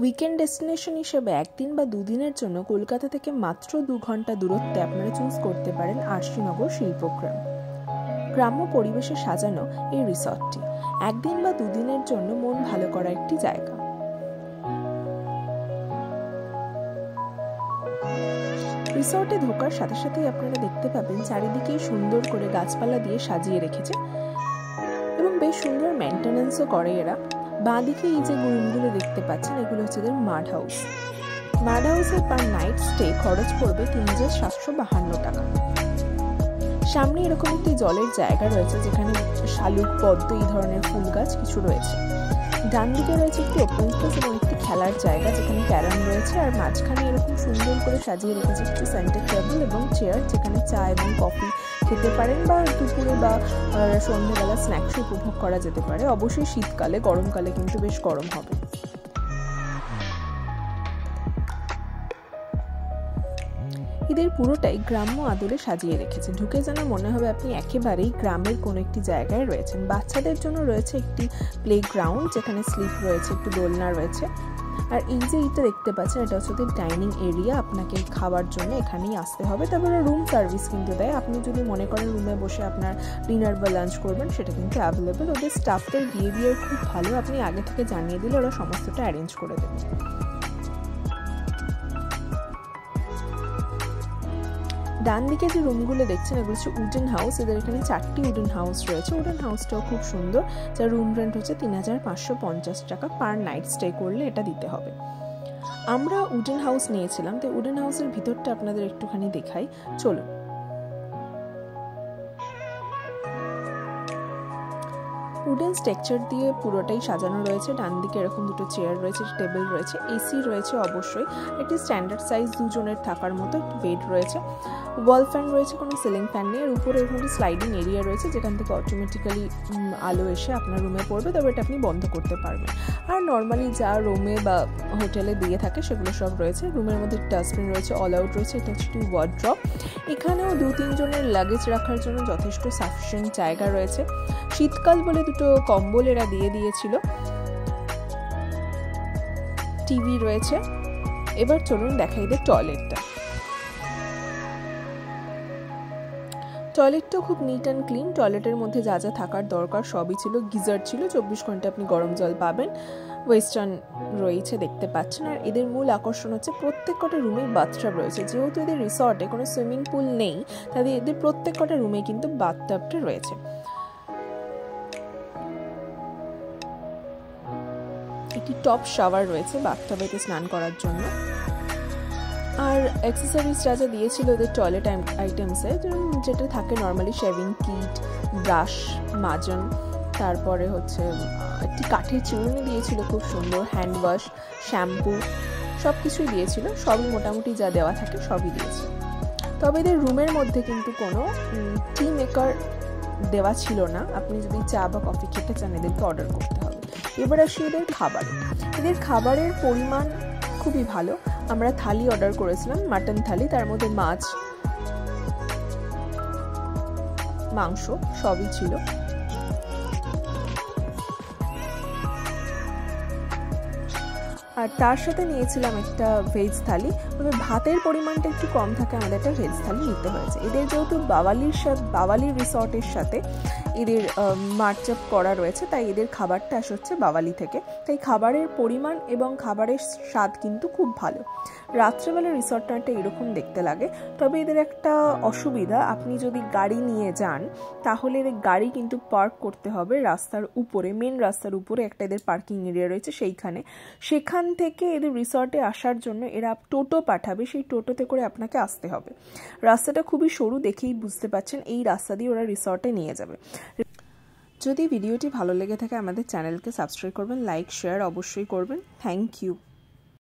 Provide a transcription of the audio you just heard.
Weekend destination হিসেবে একদিন বা দুদিনের জন্য কলকাতা থেকে মাত্র 2 ঘন্টা দূরত্বে আপনারা চুজ করতে পারেন আরশিনগর শিল্পগ্রাম। গ্রাম্য পরিবেশে সাজানো এই রিসর্টটি একদিন বা দুদিনের জন্য মন ভালো করা একটি জায়গা। রিসর্টে ঢোকার সাথে সাথেই আপনারা দেখতে পাবেন চারিদিকেই সুন্দর করে গাছপালা দিয়ে সাজিয়ে রেখেছে এবং বেশ সুন্দর মেনটেন্যান্সও করে এরা। বাঁদিকে এই যে রুমগুলো দেখতে পাচ্ছেন এগুলো হচ্ছে মাড হাউস। মাড হাউসের পার নাইট স্টে খরচ পড়বে ৩,৭৫২ টাকা। সামনে এরকম একটি জলের জায়গা রয়েছে যেখানে শালুক, পদ্ম এই ধরনের ফুল গাছ কিছু রয়েছে। ডান দিকে রয়েছে একটি ওপেন স্পেস এবং একটি খেলার জায়গা যেখানে ক্যারাম রয়েছে, আর মাঝখানে এরকম সুন্দর করে সাজিয়ে রেখেছে কিছু সেন্টার টেবিল এবং চেয়ার যেখানে চা এবং কফি খেতে পারেন বা দুপুরে বা সন্ধ্যেবেলা স্ন্যাক্স উপভোগ করা যেতে পারে। অবশ্যই শীতকালে, গরমকালে কিন্তু বেশ গরম হবে। এদের পুরোটাই গ্রাম্য আদলে সাজিয়ে রেখেছে। ঢুকে যেন মনে হবে আপনি একেবারেই গ্রামের কোনো একটি জায়গায় রয়েছেন। বাচ্চাদের জন্য রয়েছে একটি প্লে গ্রাউন্ড যেখানে স্লিপ রয়েছে, একটু দোলনা রয়েছে। আর এই যে এইটা দেখতে পাচ্ছেন এটা হচ্ছে ডাইনিং এরিয়া, আপনাকে খাওয়ার জন্য এখানেই আসতে হবে। তারপরে রুম সার্ভিস কিন্তু দেয়, আপনি যদি মনে করেন রুমে বসে আপনার ডিনার বা লাঞ্চ করবেন সেটা কিন্তু অ্যাভেলেবেল। ওদের স্টাফদের বিহেভিয়ার খুব ভালো, আপনি আগে থেকে জানিয়ে দিলে ওরা সমস্তটা অ্যারেঞ্জ করে দেবে। ডান দিকে যে রুমগুলো দেখছেন এগুলো হচ্ছে উডেন হাউস। এদের এখানে 4টি উডেন হাউস রয়েছে। উডেন হাউসটাও খুব সুন্দর, যার রুম রেন্ট হচ্ছে ৩,৫৫০ টাকা পার নাইট স্টে করলে এটা দিতে হবে। আমরা উডেন হাউস নিয়েছিলাম, তো উডেন হাউসের ভিতরটা আপনাদের একটুখানি দেখাই, চলুন। উডেন স্ট্রাকচার দিয়ে পুরোটাই সাজানো রয়েছে। ডান দিকে এরকম দুটো চেয়ার রয়েছে, টেবিল রয়েছে, এসি রয়েছে অবশ্যই, একটি স্ট্যান্ডার্ড সাইজ দুজনের থাকার মতো একটি বেড রয়েছে, ওয়াল ফ্যান রয়েছে, কোনো সিলিং ফ্যান নেই। আর উপরে এরকম একটি স্লাইডিং এরিয়া রয়েছে যেখান থেকে অটোমেটিক্যালি আলো এসে আপনার রুমে পড়বে, তবে এটা আপনি বন্ধ করতে পারবেন। আর নর্মালি যা রুমে বা হোটেলে দিয়ে থাকে সেগুলো সব রয়েছে। রুমের মধ্যে ডাস্টবিন রয়েছে, অল আউট রয়েছে, এটা হচ্ছে একটি ওয়ার্ড্রপ। এখানেও 2-3 জনের লাগেজ রাখার জন্য যথেষ্ট সাফিসিয়েন্ট জায়গা রয়েছে। শীতকাল বলে দুটো কম্বল এরা দিয়ে দিয়েছিল। টিভি রয়েছে। এবার চলুন দেখাই দে টয়লেটটা। টয়লেটটাও খুব নিট অ্যান্ড ক্লিন। টয়লেটের মধ্যে যা যা থাকার দরকার সবই ছিল। গিজার ছিল, 24 ঘন্টা আপনি গরম জল পাবেন। ওয়েস্টার্ন রয়েছে দেখতে পাচ্ছেন। আর এদের মূল আকর্ষণ হচ্ছে প্রত্যেক কটা রুমে বাথটাব রয়েছে। যেহেতু এদের রিসর্টে কোনো সুইমিং পুল নেই, তাদের এদের প্রত্যেক কটা রুমে কিন্তু বাথটাবটা রয়েছে। একটি টপ শাওয়ার রয়েছে বাথটাবেতে স্নান করার জন্য। আর অ্যাক্সেসরিজ যা যা দিয়েছিল ওদের টয়লেট আইটেমসে, যেটা থাকে নর্মালি শেভিং কিট, ব্রাশ, মাজন, তারপরে হচ্ছে একটি কাঠের চিরুনি দিয়েছিল খুব সুন্দর, হ্যান্ড ওয়াশ, শ্যাম্পু, সব কিছুই দিয়েছিল। সবই মোটামুটি যা দেওয়া থাকে সবই দিয়েছে। তবে এদের রুমের মধ্যে কিন্তু কোনো টি মেকার দেওয়া ছিল না। আপনি যদি চা বা কফি খেতে চান এদেরকে অর্ডার করতে হবে। এবার আসি এদের খাবারে। এদের খাবারের পরিমাণ খুবই ভালো। আমরা থালি অর্ডার করেছিলাম, মাটন থালি, তার মধ্যে মাছ, মাংস সবই ছিল। আর তার সাথে নিয়েছিলাম একটা ভেজ থালি। তবে ভাতের পরিমাণটা একটু কম থাকে, আমাদের একটা ভেজ থালি নিতে হয়েছে। এদের যেহেতু বাওয়ালির রিসর্টের সাথে এদের মার্চ আপ করা রয়েছে, তাই এদের খাবারটা আসে হচ্ছে বাওয়ালি থেকে। তাই খাবারের পরিমাণ এবং খাবারের স্বাদ কিন্তু খুব ভালো। রাত্রেবেলা রিসর্টটা এরকম দেখতে লাগে। তবে এদের একটা অসুবিধা, আপনি যদি গাড়ি নিয়ে যান তাহলে এদের গাড়ি কিন্তু পার্ক করতে হবে রাস্তার উপরে, মেন রাস্তার উপরে একটা এদের পার্কিং এরিয়া রয়েছে সেইখানে। সেখান থেকে এদের রিসর্টে আসার জন্য এরা টোটো পাঠাবে, সেই টোটোতে করে আপনাকে আসতে হবে। রাস্তাটা খুবই সরু, দেখেই বুঝতে পাচ্ছেন। এই রাস্তা দিয়ে ওরা রিসর্টে নিয়ে যাবে। যদি ভিডিওটি ভালো লেগে থাকে আমাদের চ্যানেলকে সাবস্ক্রাইব করবেন, লাইক শেয়ার অবশ্যই করবেন। Thank you.